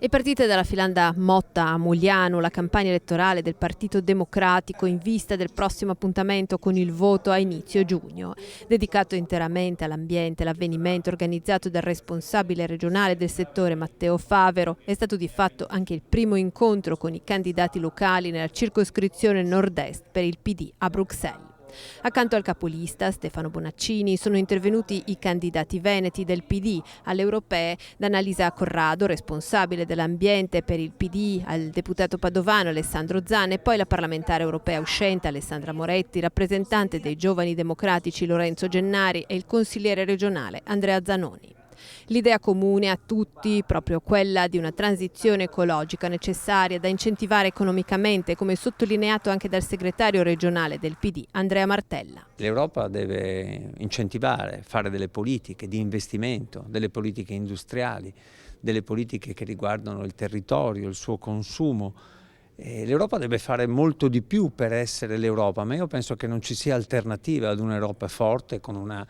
E partite dalla filanda Motta a Mugliano la campagna elettorale del Partito Democratico in vista del prossimo appuntamento con il voto a inizio giugno. Dedicato interamente all'ambiente, l'avvenimento organizzato dal responsabile regionale del settore Matteo Favero è stato di fatto anche il primo incontro con i candidati locali nella circoscrizione nord-est per il PD a Bruxelles. Accanto al capolista Stefano Bonaccini sono intervenuti i candidati veneti del PD alle europee, da Annalisa Corrado, responsabile dell'ambiente per il PD, al deputato padovano Alessandro Zan e poi la parlamentare europea uscente Alessandra Moretti, rappresentante dei Giovani Democratici Lorenzo Gennari e il consigliere regionale Andrea Zanoni. L'idea comune a tutti, proprio quella di una transizione ecologica necessaria da incentivare economicamente, come sottolineato anche dal segretario regionale del PD, Andrea Martella. L'Europa deve incentivare, fare delle politiche di investimento, delle politiche industriali, delle politiche che riguardano il territorio, il suo consumo. L'Europa deve fare molto di più per essere l'Europa, ma io penso che non ci sia alternativa ad un'Europa forte, con una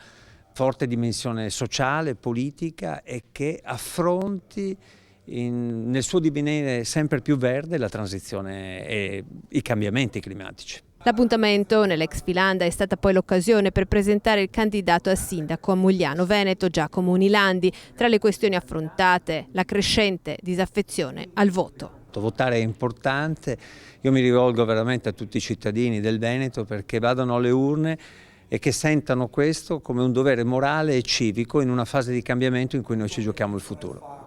forte dimensione sociale, politica e che affronti nel suo divenire sempre più verde la transizione e i cambiamenti climatici. L'appuntamento nell'ex Filanda è stata poi l'occasione per presentare il candidato a sindaco a Mugliano Veneto, Giacomo Unilandi. Tra le questioni affrontate, la crescente disaffezione al voto. Votare è importante, io mi rivolgo veramente a tutti i cittadini del Veneto perché vadano alle urne e che sentano questo come un dovere morale e civico in una fase di cambiamento in cui noi ci giochiamo il futuro.